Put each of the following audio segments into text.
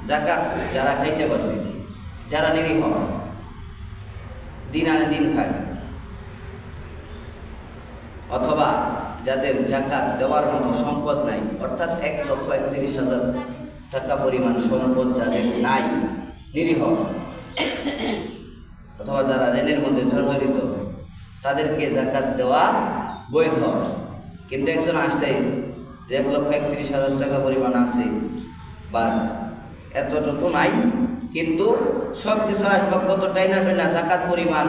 জাকাত যারা খাইতে পারবে, যারা নিরীহ, দিন আনে দিন খায়, অথবা যাদের জাকাত দেওয়ার মতো সম্পদ নাই, অর্থাৎ 1,31,000 টাকা পরিমাণ সম্পদ যাদের নাই, নিরীহ, অথবা যারা ঋণের মধ্যে জর্জরিত, তাদেরকে জাকাত দেওয়া বৈধ। কিন্তু একজন আসছে যে 1,31,000 টাকা পরিমাণ আছে বা এতটুকু নাই, কিন্তু সব কিছু আসবাবপত্র টাইনা টাইনা জাকাত পরিমাণ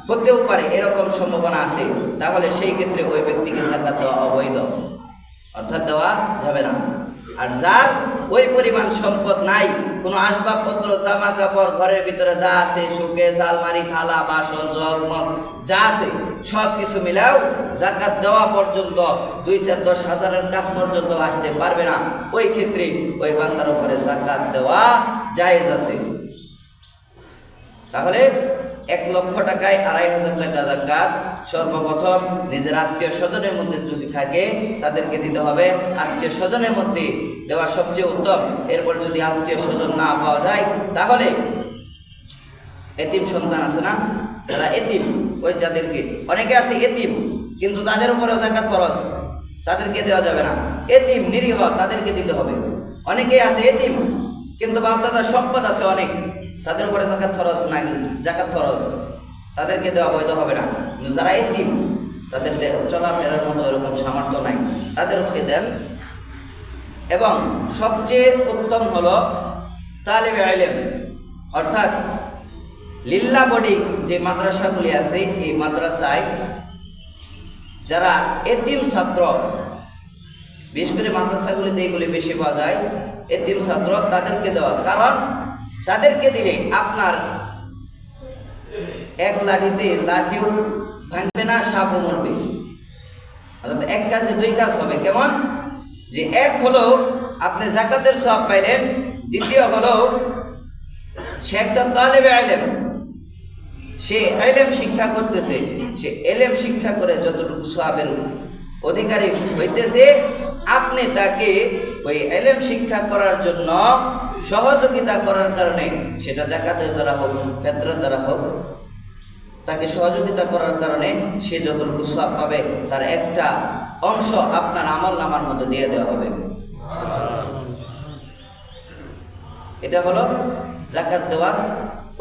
হতেও পারে, এরকম সম্ভাবনা আছে, তাহলে সেই ক্ষেত্রে ওই ব্যক্তিকে জাকাত দেওয়া অবৈধ, অর্থাৎ দেওয়া যাবে না। আর যার ওই পরিমাণ সম্পদ নাই, কোনো আসবাবপত্র, জামা কাপড়, ঘরের ভিতরে যা আছে, শোকেস, আলমারি, থালা, বাসন, জগমগ যা আছে সব কিছু মিলাও জাকাত দেওয়া পর্যন্ত 2-10,000 কাজ পর্যন্ত আসতে পারবে না, ওই ক্ষেত্রে ওই বান্দার উপরে জাকাত দেওয়া জায়েজ আছে। তাহলে 1,00,000 টাকায় 2,500 টাকা জাকাত সর্বপ্রথম নিজের আত্মীয় স্বজনের মধ্যে যদি থাকে তাদেরকে দিতে হবে, আত্মীয় স্বজনের মধ্যে দেওয়া সবচেয়ে উত্তম। এরপর যদি আত্মীয় স্বজন না পাওয়া যায় তাহলে এতিম সন্তান আছে না, যারা এতিম, ওই যাদেরকে, অনেকে আছে এতিম কিন্তু তাদের উপরেও জাকাত ফরজ, তাদেরকে দেওয়া যাবে না। এতিম নিরীহ তাদেরকে দিতে হবে। অনেকেই আছে এতিম কিন্তু বাপ দাদার সম্পদ আছে অনেক, তাদের উপরে জাকাত ফরজ না, কিন্তু জাকাত ফরজ, তাদেরকে দেওয়া বৈধ হবে না। কিন্তু যারা এতিম, তাদের চলাফেরার মতো এরকম সামর্থ্য নাই, তাদেরকে দেন। এবং সবচেয়ে উত্তম হলো তালিবে ইলম, অর্থাৎ লিল্লা বোর্ডিং যে মাদ্রাসাগুলি আছে, এই মাদ্রাসায় যারা এতিম ছাত্র, বিশেষ করে মাদ্রাসাগুলিতে এগুলি বেশি পাওয়া যায়, এতিম ছাত্র, তাদেরকে দেওয়া। কারণ তাদেরকে দিলে আপনার এক লাঠিতে লাঠিও ভাঙবে না, সাপও মরবে, অর্থাৎ এক কাজে দুই কাজ হবে। কেমন? যে এক হলো আপনি জাকাতের সওয়াব পাইলেন, দ্বিতীয় হলো সে একটা তালেবে ইলম, সে ইলম শিক্ষা করতেছে, সে ইলম শিক্ষা করে যতটুকু সওয়াবের অধিকারী হইতেছে, আপনি তাকে ওই ইলম শিক্ষা করার জন্য সহযোগিতা করার কারণে, সেটা জাকাতের দ্বারা হোক, ফিতরার দ্বারা হোক, তাকে সহযোগিতা করার কারণে সে যতটুকু সওয়াব পাবে তার একটা অংশ আপনার আমলনামার মধ্যে দিয়ে দেওয়া হবে। এটা হলো জাকাত দেওয়ার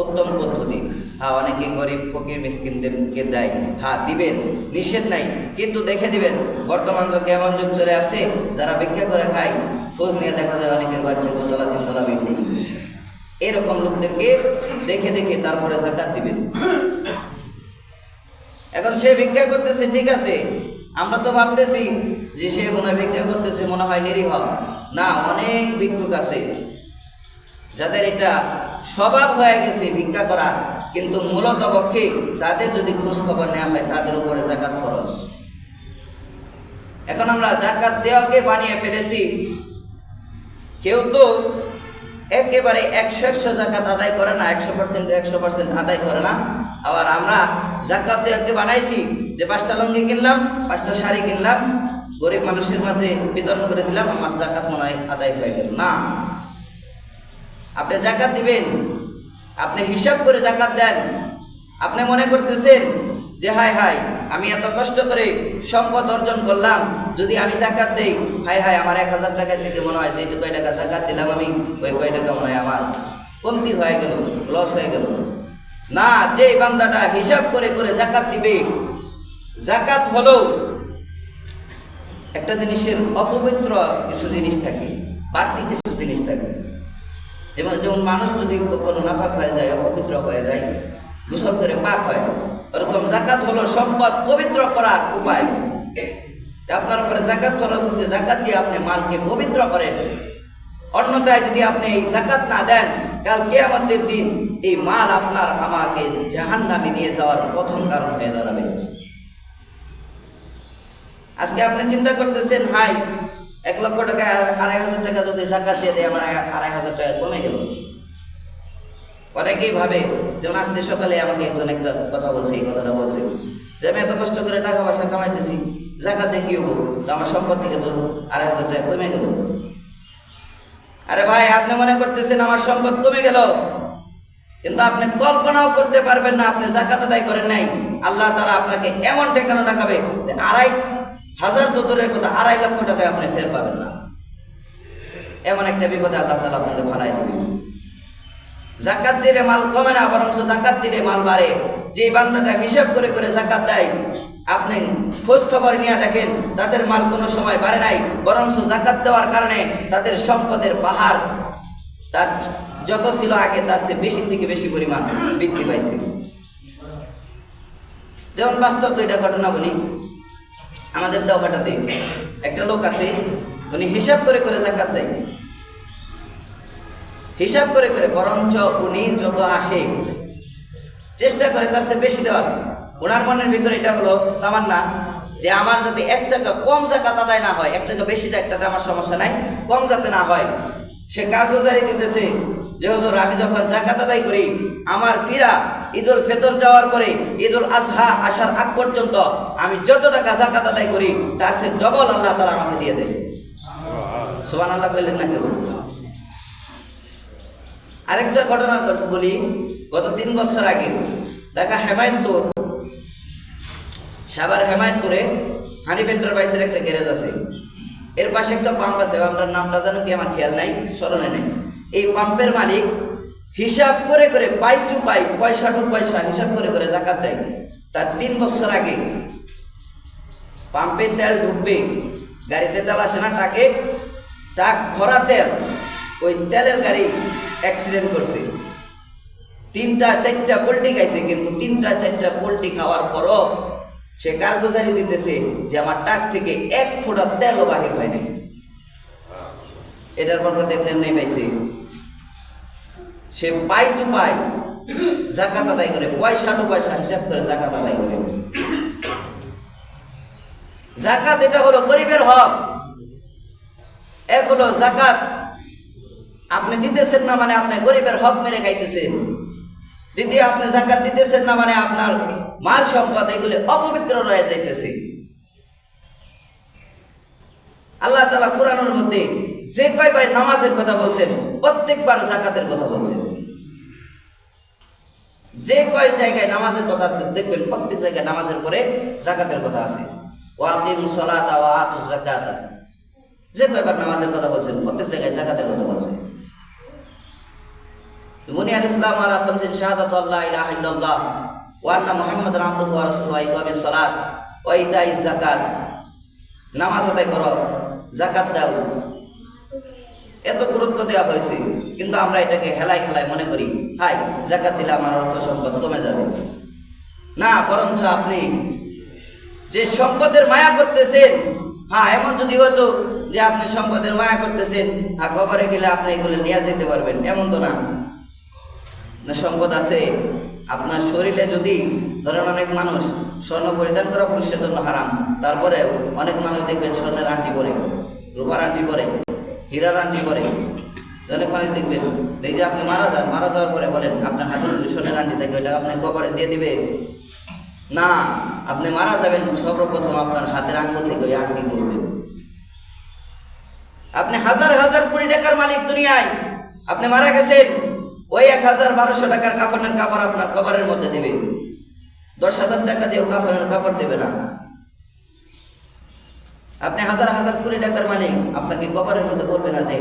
উত্তম পদ্ধতি। হ্যাঁ, অনেকে গরিব ফকির মিসকিনদেরকে দেয়, হ্যাঁ দিবেন, নিষেধ নাই, কিন্তু দেখে দিবেন বর্তমান যুগে এমন যুগ চলে আসছে যারা ভিক্ষা করে খায়, খোঁজ নিয়ে দেখা যায় অনেকের বাড়িতে 2 তলা 3 তলা বিল্ডিং। এরকম লোকদেরকে দেখে দেখে তারপরে জাকাত দিবেন। এখন সে ভিক্ষা করতেছে, ঠিক আছে, আমরা তো ভাবতেছি যে সে মনে হয় ভিক্ষা করতেছে, মনে হয় নিরীহ। না, অনেক ভিক্ষুক আছে যাদের এটা স্বভাব হয়ে গেছে ভিক্ষা করা, কিন্তু মূলত পক্ষে তাদের যদি খোঁজ খবর নেওয়া হয় তাদের উপরে জাকাত ফরজ। এখন আমরা জাকাত দেওয়াকে বানিয়ে ফেলেছি, কেউ তো একেবারে 100% জাকাত আদায় করে না, 100% আদায় করে না। আবার আমরা জাকাত দেওয়াকে বানাইছি যে 5টা লুঙ্গি কিনলাম, 5টা শাড়ি কিনলাম, গরিব মানুষের মধ্যে বিতরণ করে দিলাম, আমার জাকাত মনে হয় আদায় হয়ে গেল। না, আপনি জাকাত দিবেন, আপনি হিসাব করে জাকাত দেন। আপনি মনে করতেছেন যে হায় হায় আমি এত কষ্ট করে সম্পদ অর্জন করলাম, যদি আমি জাকাত দেই, হায় হায় আমার 1,000 টাকা থেকে মনে হয় যেটুকু কয় টাকা জাকাত দিলাম আমি, ওই কয় টাকা মনে হয় আমার কমতি হয়ে গেল, লস হয়ে গেল। না, যে বান্দাটা হিসাব করে করে জাকাত দিবে, জাকাত হলো একটা জিনিসের অপবিত্র কিছু জিনিস থাকে, বাড়তি কিছু জিনিস থাকে। যেমন মানুষ যদি কখনো নাপাক হয়ে যায়, অপবিত্র হয়ে যায়, গোসল করে পাক হয়, ওরকম জাকাত হলো সম্পদ পবিত্র করার উপায়। আপনার উপরে জাকাত খরচ হচ্ছে, জাকাত দিয়ে আপনি মালকে পবিত্র করেন। অন্যথায় যদি আপনি এই জাকাত না দেন, কাল কিয়ামতের দিন এই মাল আপনার আমাকে জাহান্নামে নিয়ে যাওয়ার প্রথম কারণ হয়ে দাঁড়াবে। আজকে আপনি চিন্তা করতেছেন, হাই 1,00,000 টাকা 2,500 টাকা যদি জাকাত দিয়ে দেয়, আমার 2,500 টাকা কমে গেল। অনেকেই ভাবে, যেমন আজকে সকালে আমাকে একজন একটা কথা বলছে, এই কথাটা বলছে যে আমি এত কষ্ট করে টাকা পয়সা কামাইতেছি, জাকাত দিয়ে কি হবো, আমার সম্পদ থেকে তো 2,500 টাকা কমে গেল। আরে ভাই, আপনি মনে করতেছেন আমার সম্পদ কমে গেল, কিন্তু আপনি কল্পনাও করতে পারবেন না আপনি যাকাত আদায় করেন নাই। আল্লাহ তাআলা আপনাকে এমন ঠেকানো দেখাবে, 2,500 তো দূরের কথা, 2.5 লক্ষ টাকায় আপনি ফের পাবেন না। এমন একটা বিপদে আল্লাহ তাআলা আপনাকে ফালাই দিবেন। যাকাত দিলে মাল কমে না, বরং যাকাত দিলে মাল বাড়ে। যে বান্দাটা হিসাব করে করে যাকাত দেয়, আপনি খোঁজ খবর নিয়ে দেখেন তাদের মাল কোনো সময় বাড়ে নাই, বরং যাকাত দেওয়ার কারণে তাদের সম্পদের পাহাড় তার যত ছিল আগে তার চেয়ে বেশি থেকে বেশি পরিমাণ বৃদ্ধি পাইছে। যেমন বাস্তব দুইটা ঘটনা বলি। আমাদের দেওঘাটাতে একটা লোক আছে, উনি হিসাব করে করে যাকাত দেয়, হিসাব করে করে, বরঞ্চ উনি যত আসে চেষ্টা করে তার চেয়ে বেশি দেওয়ার। ওনার মনের ভিতরে এটা হলো তামান্না যে আমার যাতে 1 টাকা কম যাকাত আদায় না হয়, 1 টাকা বেশি যায় তাতে আমার সমস্যা নাই, কম যাতে না হয়। সে কার্যজারি দিতেছে যে হুজুর, আমি যখন যাকাত আদায় করি, আমার ফিরা ঈদুল ফিতর যাওয়ার পরে ঈদুল আজহা আসার আগ পর্যন্ত আমি যত টাকা যাকাত আদায় করি তার চেয়ে ডবল আল্লাহ তাআলা আমাকে দিয়ে দেয়। সুবহানাল্লাহ বললেন না কেউ? আরেকটা ঘটনা বলি। গত 3 বছর আগে ঢাকা হেমায়তপুর, সাভার হেমায়তপুরে হানিফ এন্টারপ্রাইজের একটা গ্যারেজ আছে। এর পাশে একটা পাম্প আছে, পাম্পটার নামটা জানো কি আমার খেয়াল নাই, স্মরণে নেই। এই পাম্পের মালিক হিসাব করে করে পাই টু পাই, পয়সা টু পয়সা হিসাব করে করে যাকাত দেয়। তার 3 বছর আগে পাম্পে তেল ঢুকবে, গাড়িতে তেল আসে না, টাক ভরা তেল, ওই তেলের গাড়ি অ্যাক্সিডেন্ট করছে। 3টা-4টা পোল্ট্রি খাইছে, কিন্তু 3টা-4টা পোল্ট্রি খাওয়ার পরও সে কারগুজারি দিতেছে যে আমার টাক থেকে 1 ফোঁটা তেলও বাহির হয় নাই। এটার বরকত এমনি পাইছে। সে পাই টু পাই যাকাত আদায় করে, পয়সা টু পয়সা হিসাব করে যাকাত আদায় করে। যাকাত এটা হলো গরিবের হক। এক হলো যাকাত আপনি দিতেছেন না মানে আপনি গরিবের হক মেরে খাইতেছেন। দ্বিতীয়, আপনি যাকাত দিতেছেন না মানে আপনার মাল সম্পদ এগুলি অপবিত্র রয়ে যাইতেছে। আল্লাহ তাআলা কোরআনের মধ্যে যে কয়বার নামাজের কথা বলছেন, প্রত্যেকবার যাকাতের কথা বলছেন। যে কয় জায়গায় নামাজের কথা আছে দেখবেন প্রত্যেক জায়গায় নামাজের পরে যাকাতের কথা আছে। ওয়া আকিমুস সালাতা ওয়া আতুজ যাকাতা, যে কয়বার নামাজের কথা বলছেন প্রত্যেক জায়গায় যাকাতের কথা বলছেন। বুনিয়াল ইসলাম আলা খামসিন শাহাদাতু আল্লা ইলাহা ইল্লাল্লাহ ওয়া আন্না মুহাম্মাদান আবদুহু ওয়া রাসূলুহু ওয়া ইকামিস সালাত ওয়া ইতাইজ যাকাত। নামাজ আদায় করো, যাকাত দাও, এত গুরুত্ব দেওয়া হয়েছে, কিন্তু আমরা এটাকে হেলায় খেলায় মনে করি হাই যাকাত দিলে আমার অর্থ সম্পদ কমে যাবে। না, বরঞ্চ আপনি যে সম্পদের মায়া করতেছেন, হ্যাঁ এমন যদি হতো যে আপনি সম্পদের মায়া করতেছেন, হ্যাঁ কবরে গেলে আপনি এগুলো নিয়ে যেতে পারবেন, এমন তো না। সম্পদ আছে আপনার শরীরে, যদি ধরেন অনেক মানুষ স্বর্ণ পরিধান করা পুরুষের জন্য হারাম, তারপরেও অনেক মানুষ দেখবেন স্বর্ণের আংটি পরে, রূপার আংটি পরে, হীরার আংটি পরে। অনেক মানুষ দেখবেন এই যে আপনি মারা যাওয়ার পরে বলেন আপনার হাতে যদি স্বর্ণের আংটি থাকে ওইটা আপনি কবরে দিয়ে দিবে না। আপনি মারা যাবেন সর্বপ্রথম আপনার হাতের আঙ্গুল থেকে ওই আংটি করবে। আপনি হাজার হাজার কোটি টাকার মালিক দুনিয়ায়, আপনি মারা গেছেন, ওই 1,1200 টাকার কাফনের কাপড় আপনার কবরের মধ্যে দিবে। 10,000 টাকা দিয়েও কাফনের কাপড় দেবে না। আপনি হাজার হাজার কোটি টাকার মালিক, আপনাকে কবরের মধ্যে বলবে না যে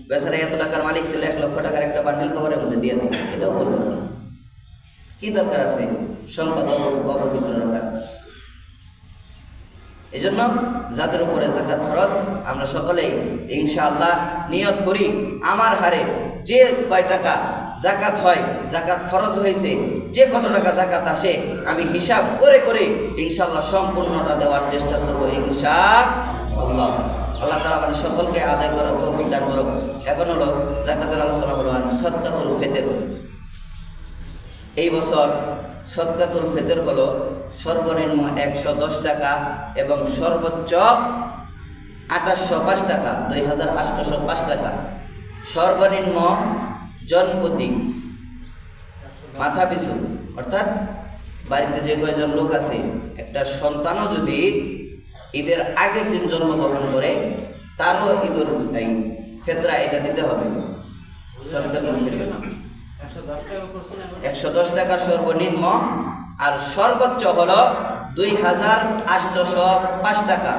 বেচারা এত টাকার মালিক ছিল, 1 লক্ষ টাকার একটা বান্ডিল কবরের মধ্যে দিয়ে দেবে, এটাও বলবে না। কি দরকার আছে সম্পদ অপবিত্র রাখার? এই জন্য যাদের উপরে যাকাত ফরজ, আমরা সকলেই ইনশাআল্লাহ নিয়ত করি আমার হারে যে কয় টাকা যাকাত হয়, যাকাত ফরজ হয়েছে, যে কত টাকা যাকাত আসে, আমি হিসাব করে করে ইনশাআল্লাহ সম্পূর্ণটা দেওয়ার চেষ্টা করবো ইনশাআল্লাহ। আল্লাহ তাআলা আমাদের সকলকে আদায় করার তৌফিক দান করুক। এখন হলো যাকাতের আলোচনা হলো সাদকাতুল ফিতর। এই বছর সাদকাতুল ফিতর হলো সর্বনিম্ন 110 টাকা এবং সর্বোচ্চ 2805 টাকা, 2805 টাকা। সর্বনিম্ন জনপ্রতি মাথা পিছু, অর্থাৎ বাড়িতে যে কয়জন লোক আছে, একটা সন্তানও যদি ঈদের আগের দিন জন্মগ্রহণ করে তারও ঈদুল ফিতরা এটা দিতে হবে। সাদকাতুল ফিতর 110 টাকা সর্বনিম্ন, আর সর্বোচ্চ হলো 2805 টাকা।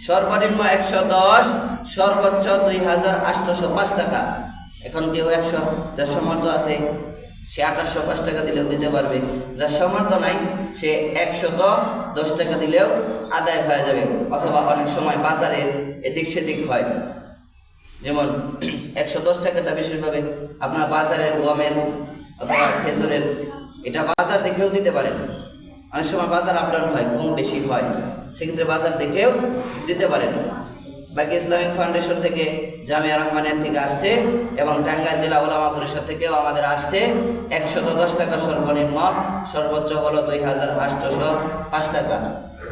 সর্বনিম্ন 110, সর্বোচ্চ 2805 টাকা। এখন কেউ 100 যার সামর্থ্য আছে সে 2805 টাকা দিলেও দিতে পারবে, যার সামর্থ্য নাই সে 110 টাকা দিলেও আদায় হয়ে যাবে। অথবা অনেক সময় বাজারে এদিক সেদিক হয়, যেমন 110 টাকাটা বিশেষভাবে আপনার বাজারের গমের অথবা খেজুরের, এটা বাজার দেখেও দিতে পারেন। অনেক সময় বাজার আপ ডাউন হয়, কম বেশি হয়, সেক্ষেত্রে বাজার দেখেও দিতে পারেন। বাকি ইসলামিক ফাউন্ডেশন থেকে, জামিয়া রহমানিয়া থেকে আসছে এবং টাঙ্গাইল জেলা ওলামা পরিষদ থেকেও আমাদের আসছে 110 টাকা সর্বনিম্ন, সর্বোচ্চ হলো 2805 টাকা।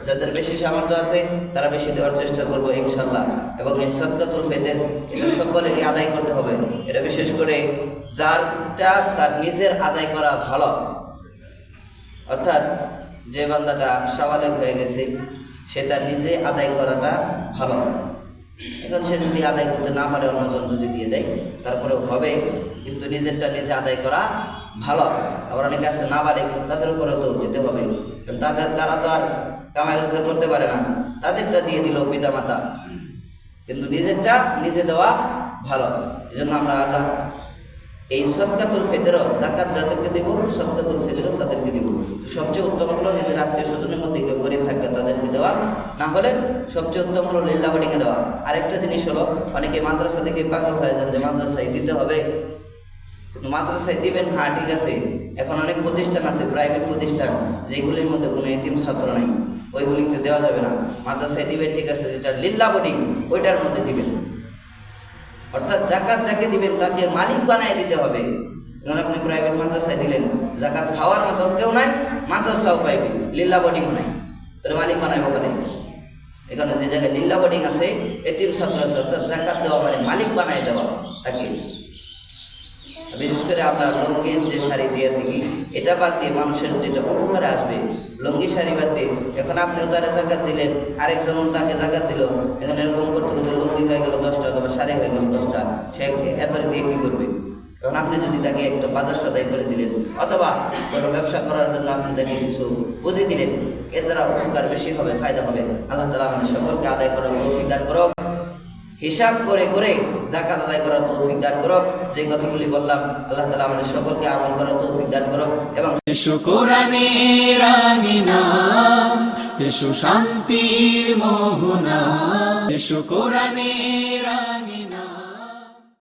যাদের বেশি সামর্থ্য আছে তারা বেশি দেওয়ার চেষ্টা করবো ইনশাল্লাহ। এবং এই সাদকাতুল ফিতর এটা সকলেরই আদায় করতে হবে। এটা বিশেষ করে যারটা তার নিজের আদায় করা ভালো, অর্থাৎ যে বান্দাটা সাবালেগ হয়ে গেছে সে তার নিজে আদায় করাটা ভালো। এখন সে যদি আদায় করতে না পারে, অন্যজন যদি দিয়ে দেয় তারপরেও হবে, কিন্তু নিজেরটা নিজে আদায় করা ভালো। আবার অনেকে আছে নাবালিগ, তাদের উপরে তো দিতে হবে, কারণ তারা তো আর কামাই রোজগার করতে পারে না, তাদেরটা দিয়ে দিল পিতা মাতা, কিন্তু নিজেরটা নিজে দেওয়া ভালো। এই জন্য আমরা আল্লাহ এই সাদকাতুল ফিতরও যাকাত যাদেরকে দেব, সাদকাতুল ফিতরও তাদেরকে দেব। সবচেয়ে উত্তম হলো নিজের আত্মীয় স্বজনের মধ্যে কেউ গরিব থাকবে তাদেরকে দেওয়া, না হলে সবচেয়ে উত্তম হলো লিল্লাহ বডিকে দেওয়া। আরেকটা জিনিস হলো, অনেকে মাদ্রাসা থেকে পাগল হয়ে যান যে মাদ্রাসায় দিতে হবে, কিন্তু মাদ্রাসায় দিবেন, হ্যাঁ ঠিক আছে। এখন অনেক প্রতিষ্ঠান আছে, প্রাইভেট প্রতিষ্ঠান, যেগুলির মধ্যে কোনো এতিম ছাত্র নাই, ওইগুলিতে দেওয়া যাবে না। মাদ্রাসায় দিবেন ঠিক আছে, যেটা লিল্লাহ বডি ওইটার মধ্যে দিবেন। অর্থাৎ জাকাত যাকে দিবেন তাকে মালিক বানায় দিতে হবে। যখন আপনি প্রাইভেট মাদ্রাসায় দিলেন, জাকাত খাওয়ার মতো কেউ নাই, মাদ্রাসাও পাইবে, লিল্লাহ বোর্ডিং নাই, তাহলে মালিক বানাইব করে। এখানে যে জায়গায় লিল্লাহ বোর্ডিং আছে, এতিম ছাত্র আছে, অর্থাৎ জাকাত দেওয়া মানে মালিক বানায় দেওয়া তাকে। বিশেষ করে আমরা লুঙ্গির যে শাড়ি দিয়ে থাকি, এটা বাদ দিয়ে মানুষের যেটা উপকারে আসবে, লুঙ্গি শাড়ি বাদ দিয়ে। এখন আপনিও তারা জাকাত দিলেন, আরেকজন তাকে জাকাত দিল, এখন এরকম করতে করতে লুঙ্গি হয়ে গেল 10টা, অথবা শাড়ি হয়ে গেল 10টা, সে এত দিয়ে কী করবে? এখন আপনি যদি তাকে একটা বাজার সদাই করে দিলেন, অথবা কোনো ব্যবসা করার জন্য আপনি তাকে কিছু বুঝিয়ে দিলেন, এর দ্বারা উপকার বেশি হবে, ফায়দা হবে। আল্লাহ তাআলা আমাদের সকলকে আদায় করার তৌফিক দান করুক, হিসাব করে করে যাকাত আদায় করার তৌফিক দান করুক। যে কথাগুলি বললাম, আল্লাহ তাআলা আমাদের সকলকে আমল করার তৌফিক দান করুক। এবং এসো কোরআনের আঙিনা, এসো শান্তির মোহনা, এসো কোরআনের